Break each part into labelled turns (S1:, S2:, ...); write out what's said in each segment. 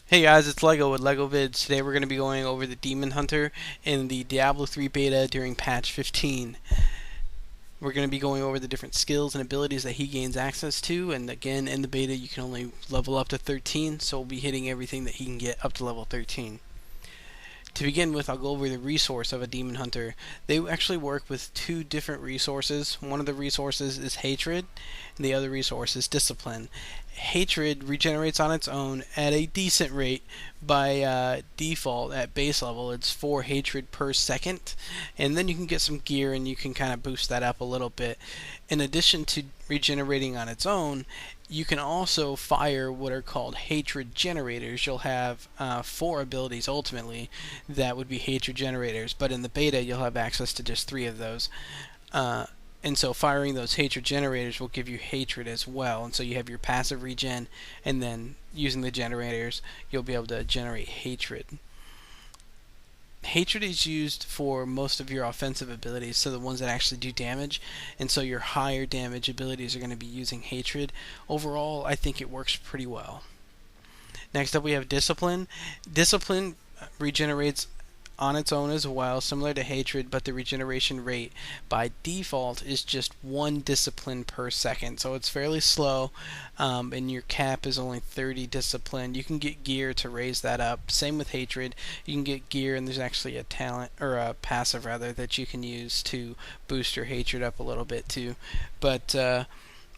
S1: Hey guys, it's Lego with Lego Vids. Today we're going to be going over the Demon Hunter in the Diablo 3 beta during patch 15. We're going to be going over the different skills and abilities that he gains access to, and again, in the beta you can only level up to 13, so we'll be hitting everything that he can get up to level 13. To begin with, I'll go over the resource of a Demon Hunter. They actually work with two different resources. One of the resources is Hatred, and the other resource is Discipline. Hatred regenerates on its own at a decent rate. By default, at base level, it's 4 Hatred per second, and then you can get some gear and you can kind of boost that up a little bit. In addition to regenerating on its own, you can also fire what are called hatred generators. You'll have 4 abilities ultimately that would be hatred generators, but in the beta you'll have access to just 3 of those. And so firing those hatred generators will give you hatred as well. And so you have your passive regen, and then using the generators you'll be able to generate hatred. Hatred is used for most of your offensive abilities, so the ones that actually do damage, and so your higher damage abilities are going to be using Hatred. Overall, I think it works pretty well. Next up we have Discipline. Discipline regenerates on its own as well, similar to Hatred, but the regeneration rate by default is just 1 discipline per second, so it's fairly slow, and your cap is only 30 discipline. You can get gear to raise that up. Same with Hatred. You can get gear, and there's actually a talent, or a passive rather, that you can use to boost your Hatred up a little bit too. But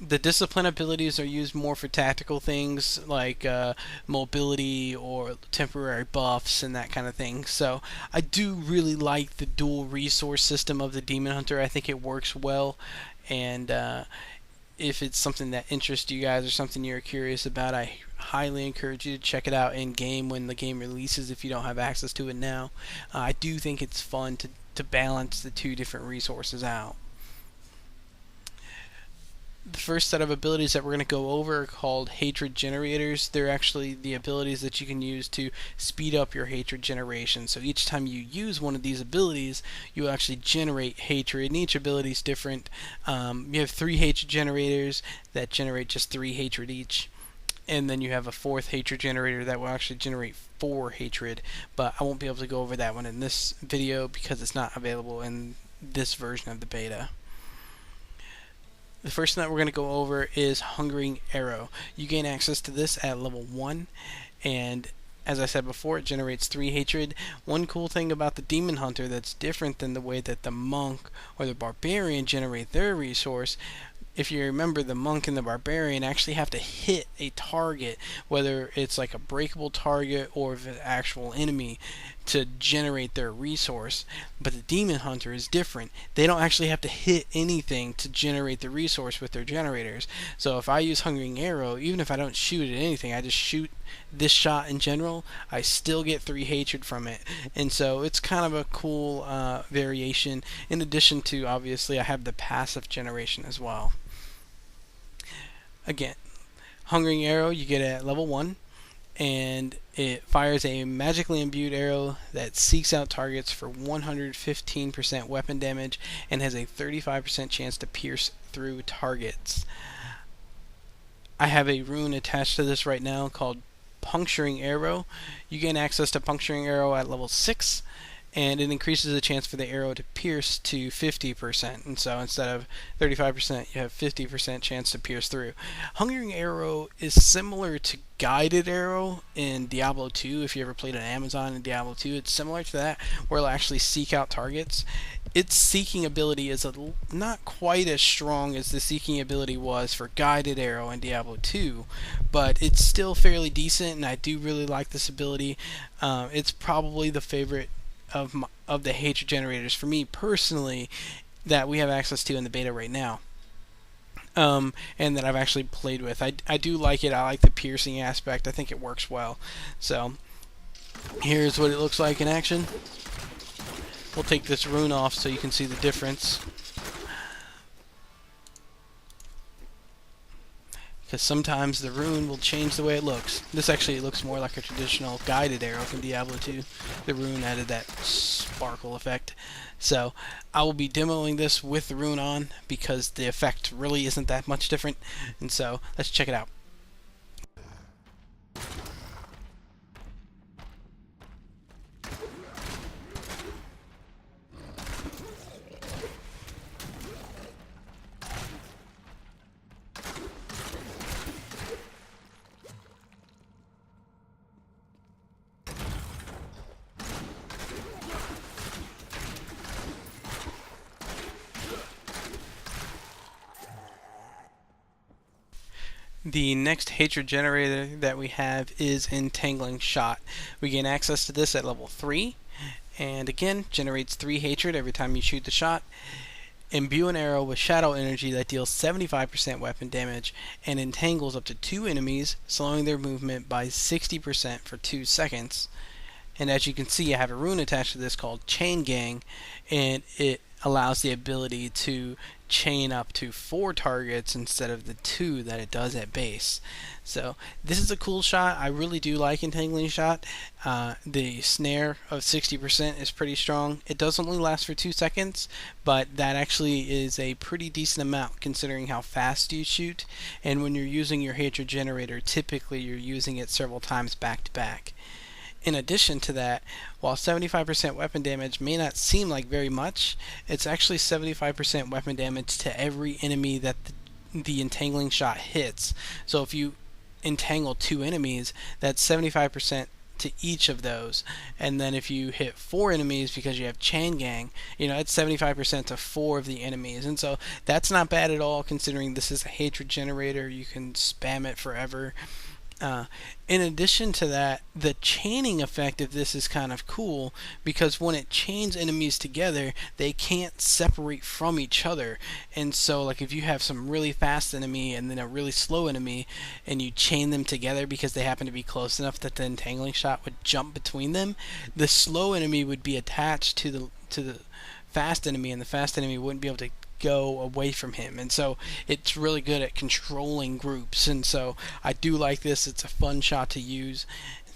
S1: the discipline abilities are used more for tactical things like mobility or temporary buffs and that kind of thing. So I do really like the dual resource system of the Demon Hunter. I think it works well, and if it's something that interests you guys or something you're curious about, I highly encourage you to check it out in game when the game releases if you don't have access to it now. I do think it's fun to balance the two different resources out. The first set of abilities that we're going to go over are called hatred generators. They're actually the abilities that you can use to speed up your hatred generation. So each time you use one of these abilities, you actually generate hatred, and each ability is different. You have 3 hatred generators that generate just 3 hatred each, and then you have a 4th hatred generator that will actually generate 4 hatred, but I won't be able to go over that one in this video because it's not available in this version of the beta. The first thing that we're going to go over is Hungering Arrow. You gain access to this at level 1, and as I said before, it generates 3 hatred. One cool thing about the Demon Hunter that's different than the way that the Monk or the Barbarian generate their resource, if you remember, the Monk and the Barbarian actually have to hit a target, whether it's like a breakable target or if it's an actual enemy, to generate their resource. But the Demon Hunter is different. They don't actually have to hit anything to generate the resource with their generators. So if I use Hungering Arrow, even if I don't shoot at anything, I just shoot this shot in general, I still get 3 hatred from it. And so it's kind of a cool variation. In addition to, obviously, I have the passive generation as well. Again, Hungering Arrow you get at level 1, and it fires a magically imbued arrow that seeks out targets for 115% weapon damage and has a 35% chance to pierce through targets. I have a rune attached to this right now called Puncturing Arrow. You gain access to Puncturing Arrow at level 6, and it increases the chance for the arrow to pierce to 50%, and so instead of 35% you have 50% chance to pierce through. Hungering Arrow is similar to Guided Arrow in Diablo 2. If you ever played on Amazon in Diablo 2, it's similar to that, where it'll actually seek out targets. Its seeking ability is not quite as strong as the seeking ability was for Guided Arrow in Diablo 2, but it's still fairly decent, and I do really like this ability. It's probably the favorite of the hatred generators for me personally that we have access to in the beta right now, and that I've actually played with. I do like it. I like the piercing aspect. I think it works well. So here's what it looks like in action. We'll take this rune off so you can see the difference, because sometimes the rune will change the way it looks. This actually looks more like a traditional Guided Arrow from Diablo 2. The rune added that sparkle effect. So I will be demoing this with the rune on because the effect really isn't that much different. And so let's check it out. The next hatred generator that we have is Entangling Shot. We gain access to this at level 3, and again, generates 3 hatred every time you shoot the shot. Imbue an arrow with shadow energy that deals 75% weapon damage and entangles up to 2 enemies, slowing their movement by 60% for 2 seconds. And as you can see, I have a rune attached to this called Chain Gang, and it allows the ability to chain up to 4 targets instead of the 2 that it does at base. So this is a cool shot. I really do like Entangling Shot. The snare of 60% is pretty strong. It does only last for 2 seconds, but that actually is a pretty decent amount considering how fast you shoot. And when you're using your hatred generator, typically you're using it several times back to back. In addition to that, while 75% weapon damage may not seem like very much, it's actually 75% weapon damage to every enemy that the Entangling Shot hits. So if you entangle 2 enemies, that's 75% to each of those. And then if you hit 4 enemies because you have Chain Gang, it's 75% to 4 of the enemies. And so that's not bad at all considering this is a hatred generator. You can spam it forever. In addition to that, the chaining effect of this is kind of cool because when it chains enemies together, they can't separate from each other. And so, like if you have some really fast enemy and then a really slow enemy, and you chain them together because they happen to be close enough that the Entangling Shot would jump between them, the slow enemy would be attached to the fast enemy, and the fast enemy wouldn't be able to go away from him. And so it's really good at controlling groups, and so I do like this. It's a fun shot to use.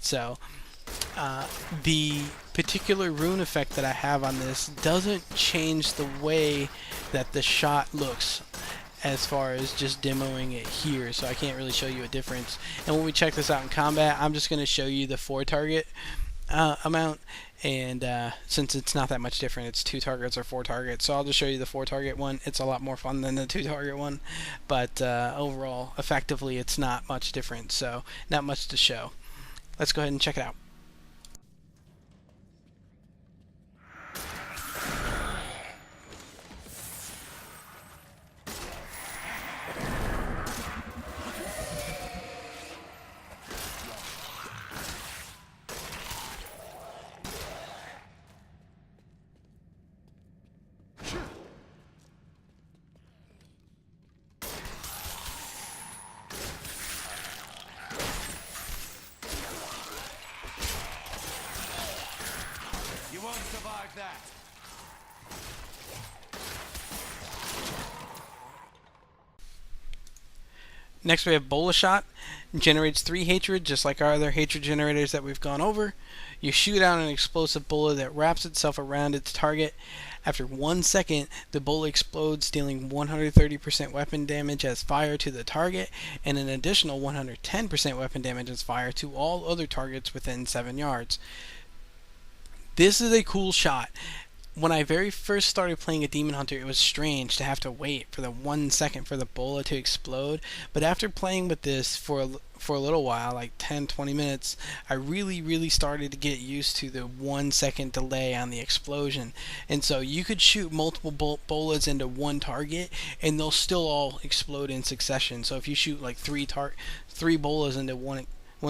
S1: So the particular rune effect that I have on this doesn't change the way that the shot looks as far as just demoing it here, so I can't really show you a difference. And when we check this out in combat, I'm just going to show you the 4 target amount, and since it's not that much different, it's 2 targets or 4 targets, so I'll just show you the 4 target one. It's a lot more fun than the 2 target one, but overall effectively it's not much different, so not much to show. Let's go ahead and check it out.
S2: You won't survive that.
S1: Next we have Bola Shot. Generates 3 hatred, just like our other hatred generators that we've gone over. You shoot out an explosive bola that wraps itself around its target. After 1 second, the bola explodes, dealing 130% weapon damage as fire to the target, and an additional 110% weapon damage as fire to all other targets within 7 yards. This is a cool shot. When I very first started playing a Demon Hunter, it was strange to have to wait for the 1 second for the bola to explode. But after playing with this for a little while, like 10-20 minutes, I really started to get used to the 1 second delay on the explosion. And so you could shoot multiple bolas into one target, and they'll still all explode in succession. So if you shoot like 3 bolas into one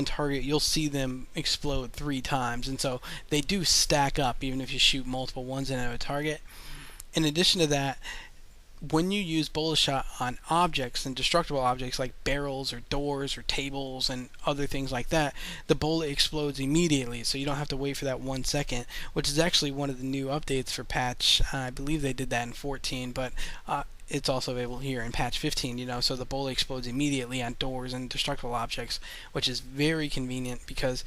S1: target, you'll see them explode 3 times, and so they do stack up even if you shoot multiple ones into a target. In addition to that, when you use Bola Shot on objects and destructible objects like barrels or doors or tables and other things like that, the bola explodes immediately, so you don't have to wait for that 1 second, which is actually one of the new updates for patch, I believe they did that in 14, but it's also available here in patch 15, so the bola explodes immediately on doors and destructible objects, which is very convenient because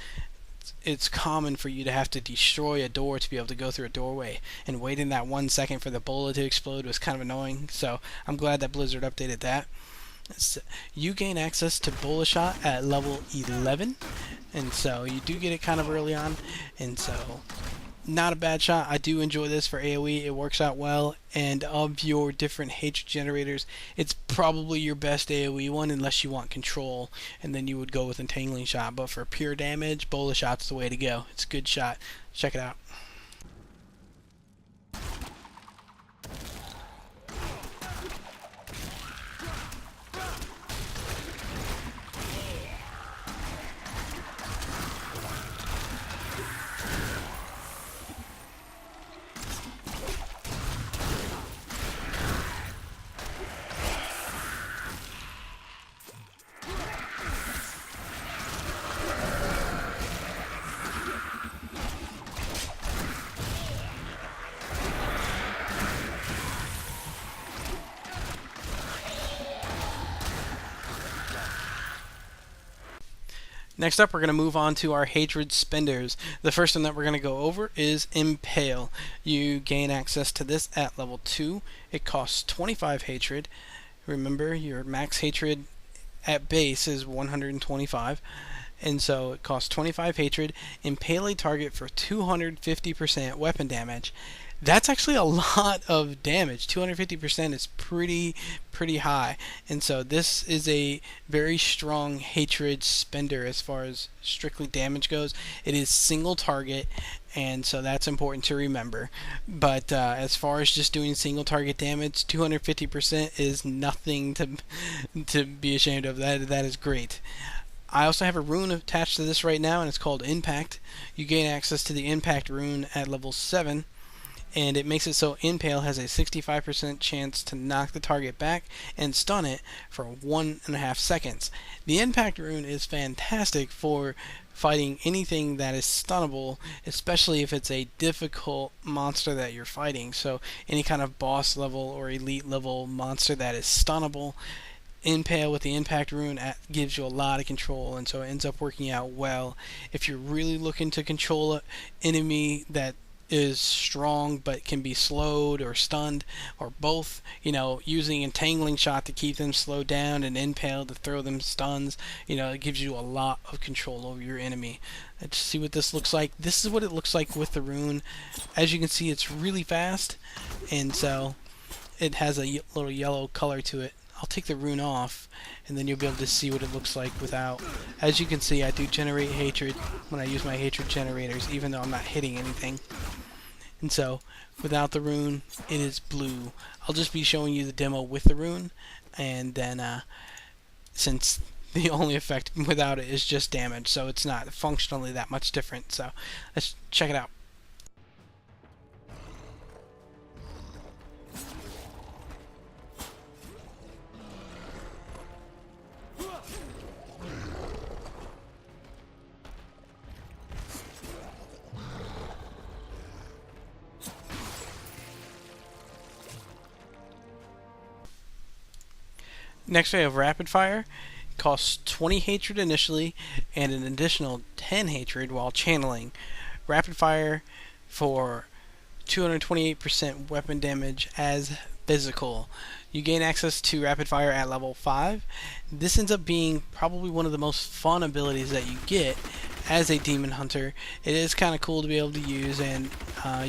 S1: it's common for you to have to destroy a door to be able to go through a doorway, and waiting that 1 second for the bola to explode was kind of annoying, so I'm glad that Blizzard updated that. So you gain access to Bola Shot at level 11, and so you do get it kind of early on, and so not a bad shot. I do enjoy this for AoE. It works out well, and of your different hatred generators, it's probably your best AoE one unless you want control, and then you would go with Entangling Shot. But for pure damage, Bola Shot's the way to go. It's a good shot. Check it out. Next up, we're going to move on to our hatred spenders. The first one that we're going to go over is Impale. You gain access to this at level 2. It costs 25 hatred. Remember, your max hatred at base is 125. And so it costs 25 hatred. Impale a target for 250% weapon damage. That's actually a lot of damage. 250% is pretty high. And so this is a very strong hatred spender as far as strictly damage goes. It is single target, and so that's important to remember. But as far as just doing single target damage, 250% is nothing to be ashamed of. That is great. I also have a rune attached to this right now, and it's called Impact. You gain access to the Impact rune at level 7. And it makes it so Impale has a 65% chance to knock the target back and stun it for 1.5 seconds. The Impact rune is fantastic for fighting anything that is stunnable, especially if it's a difficult monster that you're fighting. So any kind of boss level or elite level monster that is stunnable, Impale with the Impact rune gives you a lot of control, and so it ends up working out well. If you're really looking to control an enemy that is strong but can be slowed or stunned or both, using Entangling Shot to keep them slowed down and Impale to throw them stuns, it gives you a lot of control over your enemy. Let's see what this looks like. This is what it looks like with the rune. As you can see, it's really fast, and so it has a little yellow color to it. I'll take the rune off, and then you'll be able to see what it looks like without. As you can see, I do generate hatred when I use my hatred generators, even though I'm not hitting anything. And so, without the rune, it is blue. I'll just be showing you the demo with the rune, and then since the only effect without it is just damage, so it's not functionally that much different. So, let's check it out. Next we have Rapid Fire. It costs 20 hatred initially and an additional 10 hatred while channeling. Rapid Fire for 228% weapon damage as physical. You gain access to Rapid Fire at level 5. This ends up being probably one of the most fun abilities that you get as a Demon Hunter. It is kind of cool to be able to use, and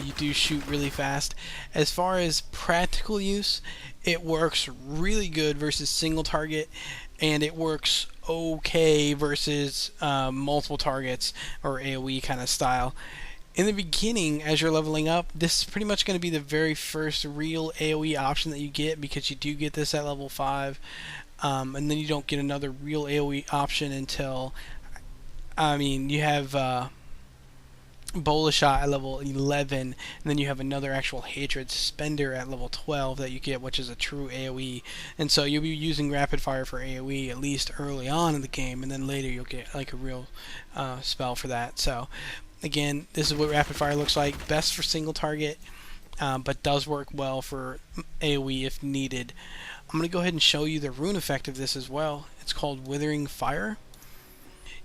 S1: you do shoot really fast. As far as practical use, it works really good versus single target, and it works okay versus multiple targets or AoE kind of style. In the beginning, as you're leveling up, this is pretty much going to be the very first real AoE option that you get, because you do get this at level 5, and then you don't get another real AoE option until, you have Bola Shot at level 11, and then you have another actual Hatred Spender at level 12 that you get, which is a true AoE. And so you'll be using Rapid Fire for AoE at least early on in the game, and then later you'll get like a real spell for that. So again, this is what Rapid Fire looks like. Best for single target, but does work well for AoE if needed. I'm going to go ahead and show you the rune effect of this as well. It's called Withering Fire.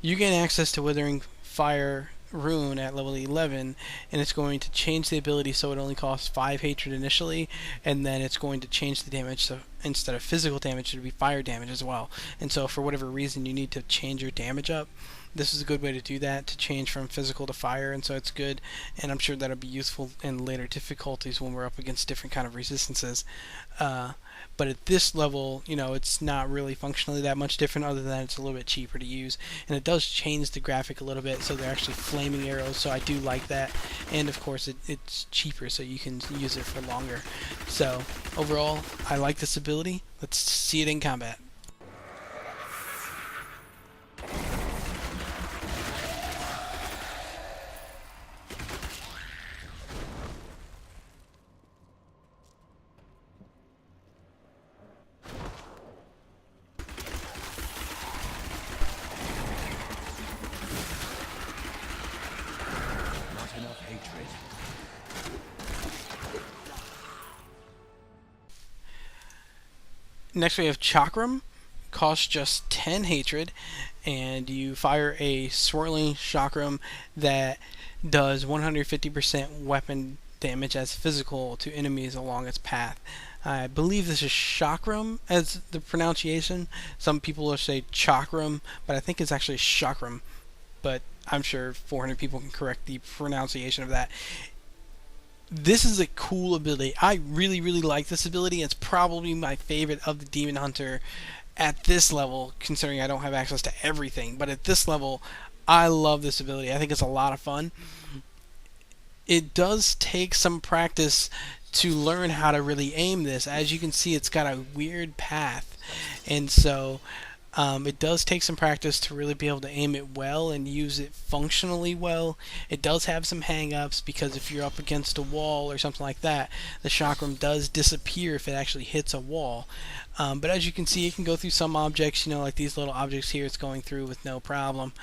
S1: You gain access to Withering Fire rune at level 11, and it's going to change the ability so it only costs 5 hatred initially, and then it's going to change the damage, so instead of physical damage it'll be fire damage as well. And so for whatever reason you need to change your damage up, this is a good way to do that, to change from physical to fire, and so it's good, and I'm sure that'll be useful in later difficulties when we're up against different kind of resistances. But at this level, it's not really functionally that much different, other than it's a little bit cheaper to use, and it does change the graphic a little bit, so they're actually flaming arrows, so I do like that. And of course it's cheaper, so you can use it for longer. So overall, I like this ability. Let's see it in combat. Next we have Chakram. costs just 10 hatred, and you fire a swirling chakram that does 150% weapon damage as physical to enemies along its path. I believe this is chakram as the pronunciation. Some people will say chakram, but I think it's actually chakram. But I'm sure 400 people can correct the pronunciation of that. This is a cool ability. I really, really like this ability. It's probably my favorite of the Demon Hunter at this level, considering I don't have access to everything. But at this level, I love this ability. I think it's a lot of fun. It does take some practice to learn how to really aim this. As you can see, it's got a weird path. And so it does take some practice to really be able to aim it well and use it functionally well. It does have some hang-ups because if you're up against a wall or something like that, the chakram does disappear if it actually hits a wall. But as you can see, it can go through some objects, like these little objects here, it's going through with no problem.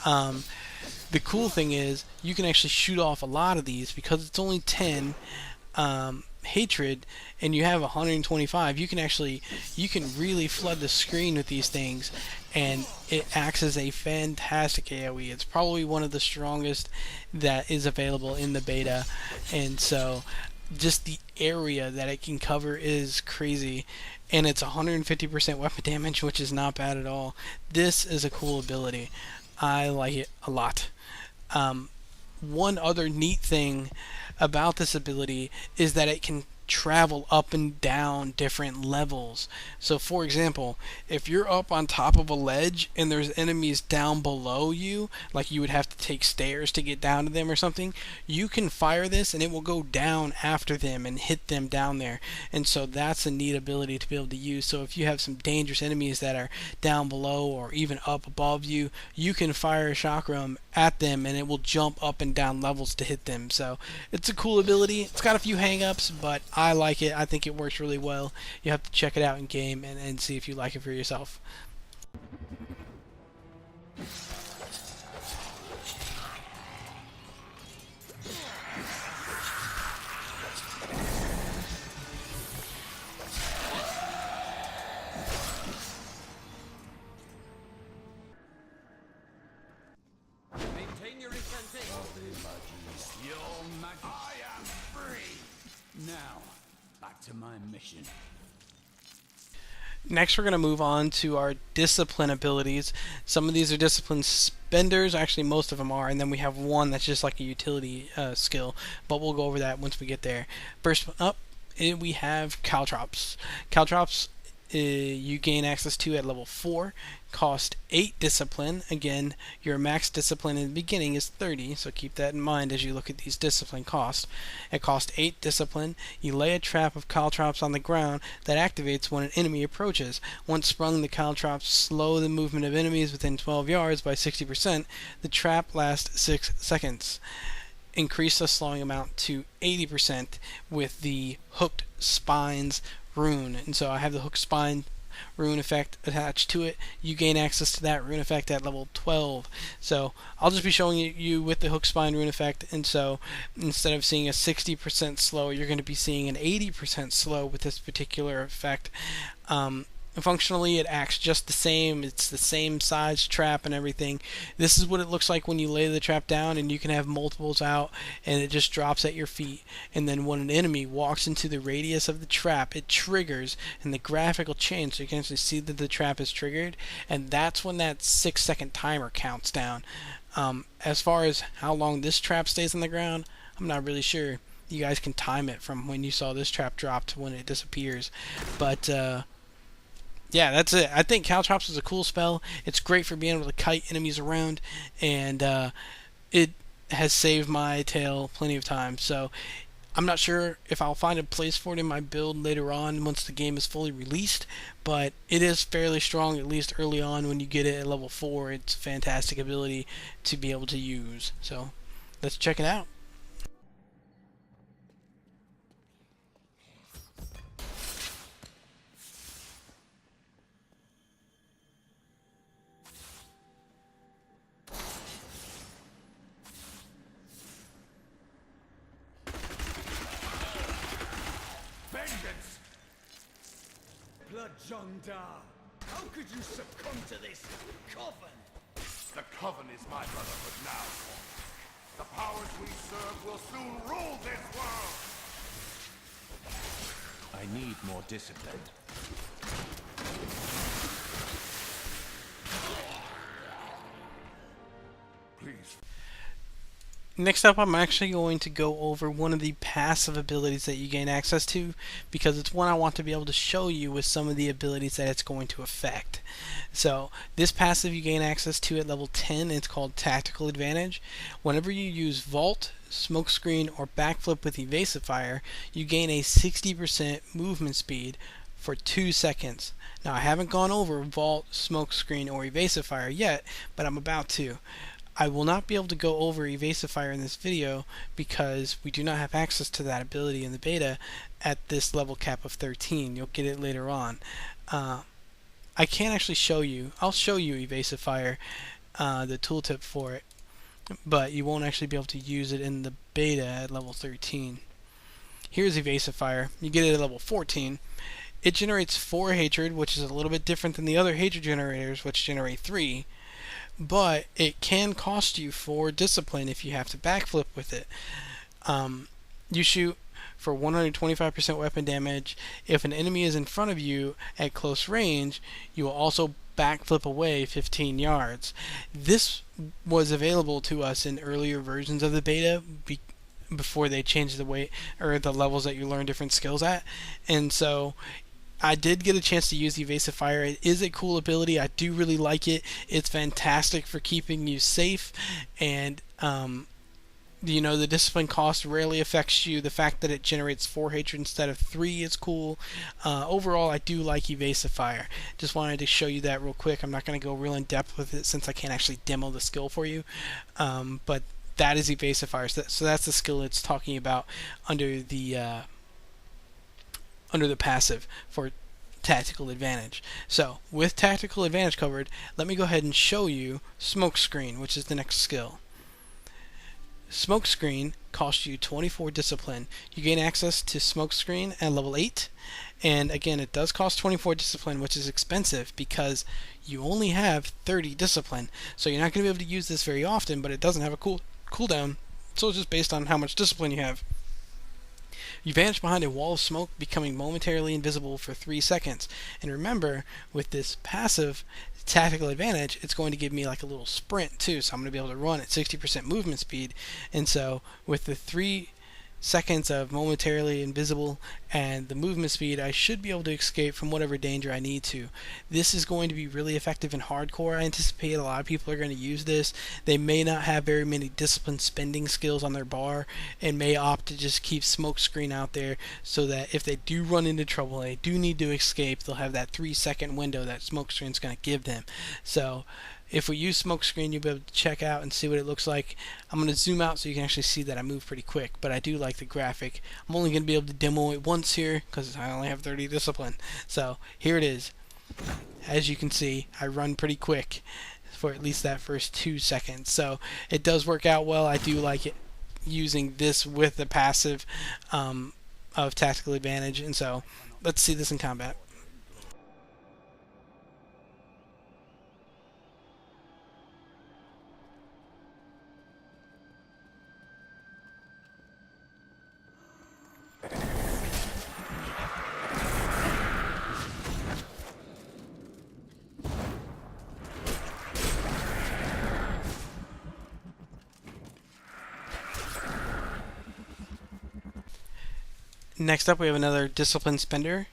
S1: The cool thing is you can actually shoot off a lot of these because it's only 10 hatred and you have 125. You can really flood the screen with these things, and it acts as a fantastic AoE. It's probably one of the strongest that is available in the beta, and so just the area that it can cover is crazy, and it's 150% weapon damage, which is not bad at all. This is a cool ability. I like it a lot. One other neat thing about this ability is that it can travel up and down different levels. So for example, if you're up on top of a ledge and there's enemies down below you, like you would have to take stairs to get down to them or something, you can fire this and it will go down after them and hit them down there. And so that's a neat ability to be able to use. So if you have some dangerous enemies that are down below or even up above you, you can fire a chakram at them and it will jump up and down levels to hit them. So it's a cool ability. It's got a few hang-ups, but I like it. I think it works really well. You have to check it out in game and see if you like it for yourself.
S2: Maintain your incantation. I am free. Now, back to my mission.
S1: Next, we're going to move on to our discipline abilities. Some of these are discipline spenders. Actually, most of them are. And then we have one that's just like a utility skill. But we'll go over that once we get there. First up, we have Caltrops. Caltrops you gain access to at level 4. Cost 8 discipline. Again, your max discipline in the beginning is 30, so keep that in mind as you look at these discipline costs. It costs 8 discipline. You lay a trap of caltrops on the ground that activates when an enemy approaches. Once sprung, the caltrops slow the movement of enemies within 12 yards by 60%. The trap lasts 6 seconds. Increase the slowing amount to 80% with the hooked spines rune. And so I have the hooked spine rune effect attached to it. You gain access to that rune effect at level 12. So I'll just be showing you with the hook spine rune effect, and so instead of seeing a 60% slow, you're going to be seeing an 80% slow with this particular effect. Functionally, it acts just the same. It's the same size trap and everything. This is what it looks like when you lay the trap down, and you can have multiples out, and it just drops at your feet. And then when an enemy walks into the radius of the trap, it triggers, and the graphic will change, so you can actually see that the trap is triggered, and that's when that 6-second timer counts down. As far as how long this trap stays on the ground, I'm not really sure. You guys can time it from when you saw this trap drop to when it disappears. But yeah, that's it. I think Caltrops is a cool spell. It's great for being able to kite enemies around, and it has saved my tail plenty of times. So I'm not sure if I'll find a place for it in my build later on once the game is fully released, but it is fairly strong, at least early on when you get it at level 4. It's a fantastic ability to be able to use. So let's check it out.
S2: Vengeance! Blood Jongda! How could you succumb to this coven?
S3: The Coven is my brotherhood now. The powers we serve will soon rule this world!
S4: I need more discipline.
S3: Please.
S1: Next up, I'm actually going to go over one of the passive abilities that you gain access to, because it's one I want to be able to show you with some of the abilities that it's going to affect. So this passive you gain access to at level 10, it's called Tactical Advantage. Whenever you use Vault, Smokescreen, or Backflip with Evasive Fire, you gain a 60% movement speed for 2 seconds. Now I haven't gone over Vault, Smokescreen, or Evasive Fire yet, but I'm about to. I will not be able to go over Evasive Fire in this video because we do not have access to that ability in the beta at this level cap of 13. You'll get it later on. I can't actually show you. I'll show you Evasive Fire, the tooltip for it, but you won't actually be able to use it in the beta at level 13. Here's Evasive Fire. You get it at level 14. It generates 4 hatred, which is a little bit different than the other hatred generators, which generate 3. But it can cost you 4 discipline if you have to backflip with it. You shoot for 125% weapon damage. If an enemy is in front of you at close range, you will also backflip away 15 yards. This was available to us in earlier versions of the beta before they changed the way or the levels that you learn different skills at, and so I did get a chance to use the Evasive Fire. It is a cool ability. I do really like it. It's fantastic for keeping you safe, and you know, the discipline cost rarely affects you. The fact that it generates 4 hatred instead of 3 is cool. Overall, I do like Evasive Fire. Just wanted to show you that real quick. I'm not going to go real in depth with it since I can't actually demo the skill for you, but that is Evasive Fire. So that's the skill it's talking about under the passive for Tactical Advantage. So with Tactical Advantage covered, let me go ahead and show you Smokescreen, which is the next skill. Smokescreen costs you 24 discipline. You gain access to Smokescreen at level 8, and again it does cost 24 discipline, which is expensive because you only have 30 discipline, so you're not going to be able to use this very often, but it doesn't have a cooldown, so it's just based on how much discipline you have. You vanish behind a wall of smoke, becoming momentarily invisible for 3 seconds. And remember, with this passive Tactical Advantage, it's going to give me like a little sprint too, so I'm going to be able to run at 60% movement speed. And so with the 3 seconds of momentarily invisible and the movement speed, I should be able to escape from whatever danger I need to. This is going to be really effective in hardcore. I anticipate a lot of people are going to use this. They may not have very many discipline spending skills on their bar and may opt to just keep Smokescreen out there so that if they do run into trouble, they do need to escape, they'll have that 3-second window that Smokescreen is going to give them. So if we use Smokescreen, you'll be able to check out and see what it looks like. I'm going to zoom out so you can actually see that I move pretty quick, but I do like the graphic. I'm only going to be able to demo it once here because I only have 30 discipline. So here it is. As you can see, I run pretty quick for at least that first 2 seconds. So it does work out well. I do like it using this with the passive of Tactical Advantage. And so let's see this in combat. Next up, we have another Discipline Spender,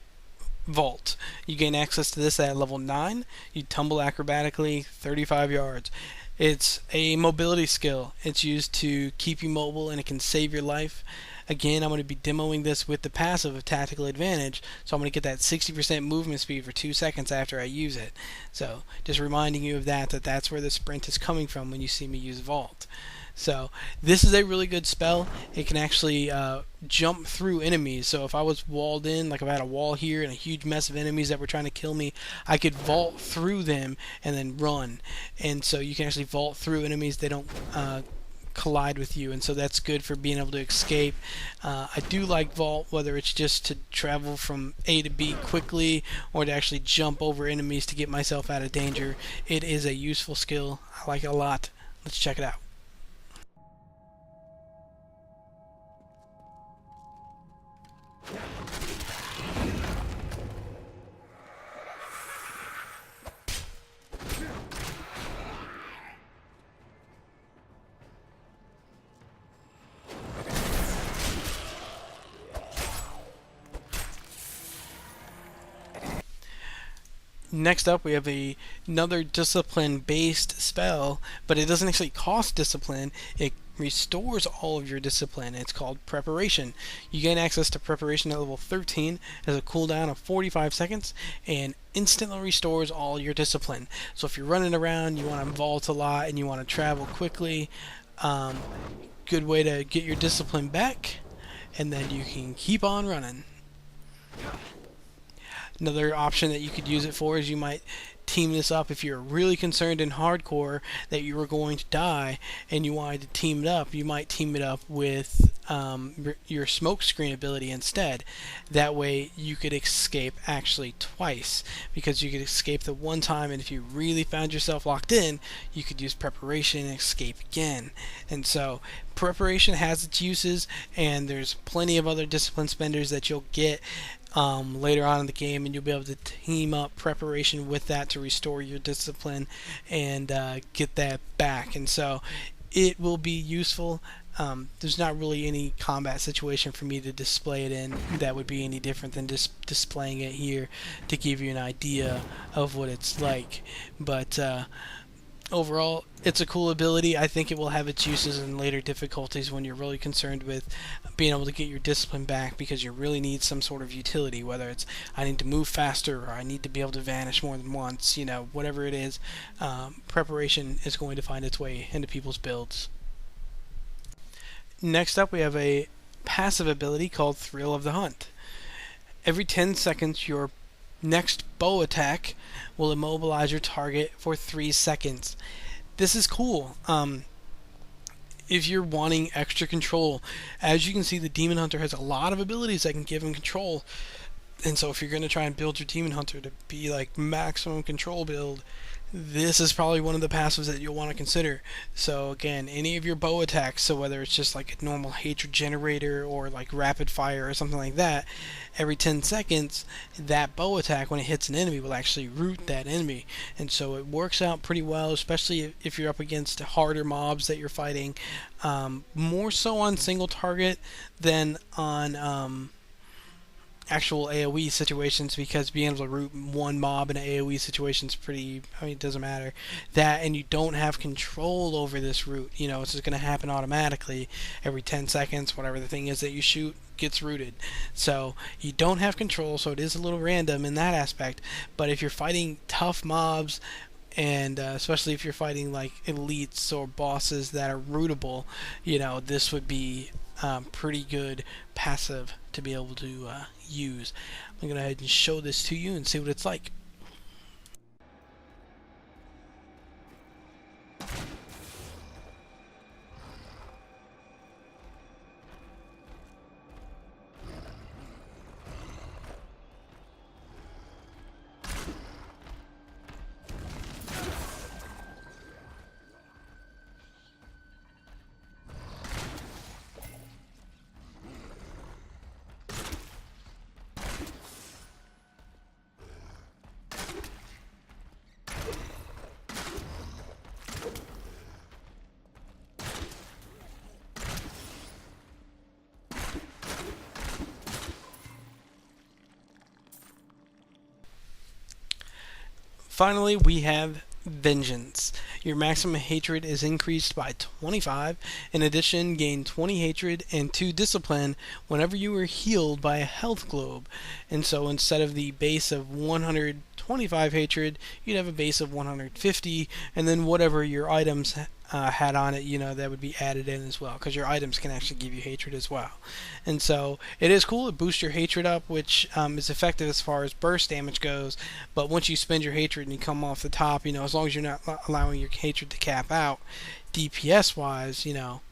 S1: Vault. You gain access to this at level 9. You tumble acrobatically 35 yards. It's a mobility skill. It's used to keep you mobile and it can save your life. Again, I'm going to be demoing this with the passive of Tactical Advantage, so I'm going to get that 60% movement speed for 2 seconds after I use it. So just reminding you of that's where the sprint is coming from when you see me use Vault. So this is a really good spell. It can actually jump through enemies. So if I was walled in, like if I had a wall here and a huge mess of enemies that were trying to kill me, I could vault through them and then run. And so you can actually vault through enemies. They don't collide with you, and so that's good for being able to escape. I do like Vault, whether it's just to travel from A to B quickly or to actually jump over enemies to get myself out of danger. It is a useful skill. I like it a lot. Let's check it out. Next up, we have another discipline-based spell, but it doesn't actually cost discipline. It restores all of your discipline. It's called Preparation. You gain access to Preparation at level 13, has a cooldown of 45 seconds, and instantly restores all your discipline. So if you're running around, you want to vault a lot, and you want to travel quickly, good way to get your discipline back, and then you can keep on running. Another option that you could use it for is you might team this up if you're really concerned in hardcore that you were going to die and you wanted to team it up. You might team it up with your smoke screen ability instead. That way you could escape actually twice, because you could escape the one time, and if you really found yourself locked in, you could use Preparation and escape again. And so Preparation has its uses, and there's plenty of other discipline spenders that you'll get later on in the game, and you'll be able to team up Preparation with that to restore your discipline and get that back. And so it will be useful. There's not really any combat situation for me to display it in that would be any different than just displaying it here to give you an idea of what it's like. But overall, it's a cool ability. I think it will have its uses in later difficulties when you're really concerned with being able to get your discipline back, because you really need some sort of utility, whether it's I need to move faster or I need to be able to vanish more than once, whatever it is. Preparation is going to find its way into people's builds. Next up, we have a passive ability called Thrill of the Hunt. Every 10 seconds, your next bow attack will immobilize your target for 3 seconds. This is cool. If you're wanting extra control, as you can see, the Demon Hunter has a lot of abilities that can give him control. And so if you're going to try and build your Demon Hunter to be like maximum control build, this is probably one of the passives that you'll want to consider. So again, any of your bow attacks, so whether it's just like a normal hatred generator or like rapid fire or something like that, every 10 seconds that bow attack, when it hits an enemy, will actually root that enemy. And so it works out pretty well, especially if you're up against harder mobs that you're fighting, more so on single target than on actual AoE situations, because being able to root one mob in an AoE situation is pretty, it doesn't matter. That, and you don't have control over this root. It's just going to happen automatically every 10 seconds. Whatever the thing is that you shoot gets rooted. So you don't have control, so it is a little random in that aspect. But if you're fighting tough mobs, and especially if you're fighting like elites or bosses that are rootable, this would be pretty good passive to be able to use. I'm going to go ahead and show this to you and see what it's like. Finally, we have Vengeance. Your maximum hatred is increased by 25. In addition, gain 20 hatred and 2 discipline whenever you are healed by a health globe. And so instead of the base of 125 hatred, you'd have a base of 150, and then whatever your items had on it, that would be added in as well, because your items can actually give you hatred as well. And so it is cool. It boosts your hatred up, which is effective as far as burst damage goes. But once you spend your hatred and you come off the top, as long as you're not allowing your hatred to cap out, DPS wise,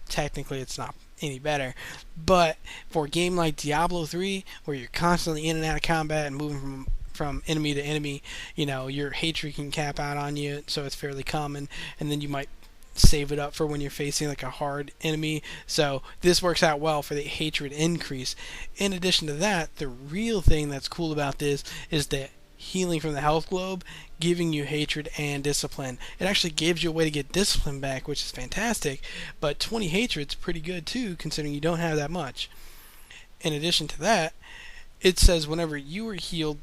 S1: technically it's not any better. But for a game like Diablo 3, where you're constantly in and out of combat and moving from enemy to enemy, your hatred can cap out on you, so it's fairly common, and then you might save it up for when you're facing like a hard enemy. So this works out well for the hatred increase. In addition to that, the real thing that's cool about this is that healing from the health globe, giving you hatred and discipline. It actually gives you a way to get discipline back, which is fantastic, but 20 hatred's pretty good too, considering you don't have that much. In addition to that, it says whenever you are healed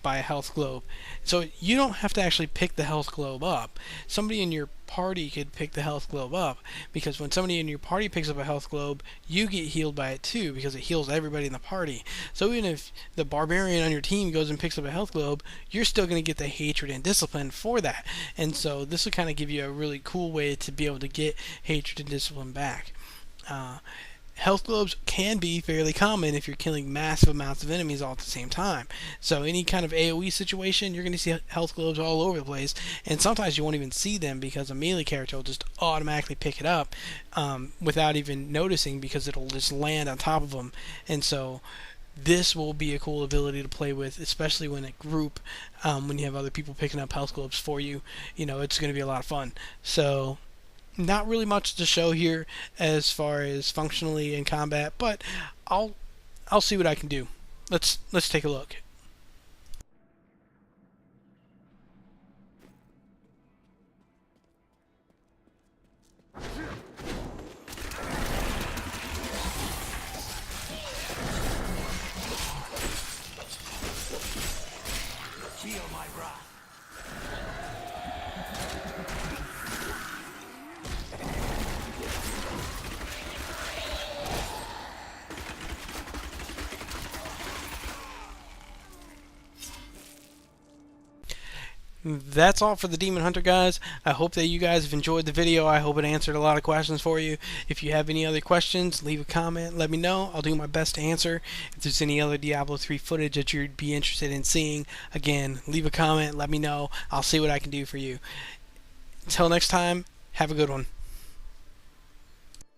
S1: by a health globe. So you don't have to actually pick the health globe up. Somebody in your party could pick the health globe up, because when somebody in your party picks up a health globe, you get healed by it too, because it heals everybody in the party. So even if the barbarian on your team goes and picks up a health globe, you're still going to get the hatred and discipline for that. And so this will kind of give you a really cool way to be able to get hatred and discipline back. Health globes can be fairly common if you're killing massive amounts of enemies all at the same time. So any kind of AoE situation, you're going to see health globes all over the place, and sometimes you won't even see them because a melee character will just automatically pick it up without even noticing, because it'll just land on top of them. And so this will be a cool ability to play with, especially when a group, when you have other people picking up health globes for you. It's going to be a lot of fun. So not really much to show here as far as functionally in combat, but I'll see what I can do. Let's take a look.
S2: Feel my wrath.
S1: That's all for the Demon Hunter, guys. I hope that you guys have enjoyed the video. I hope it answered a lot of questions for you. If you have any other questions, leave a comment, let me know. I'll do my best to answer. If there's any other Diablo 3 footage that you'd be interested in seeing, again, leave a comment, let me know. I'll see what I can do for you. Until next time, have a good one.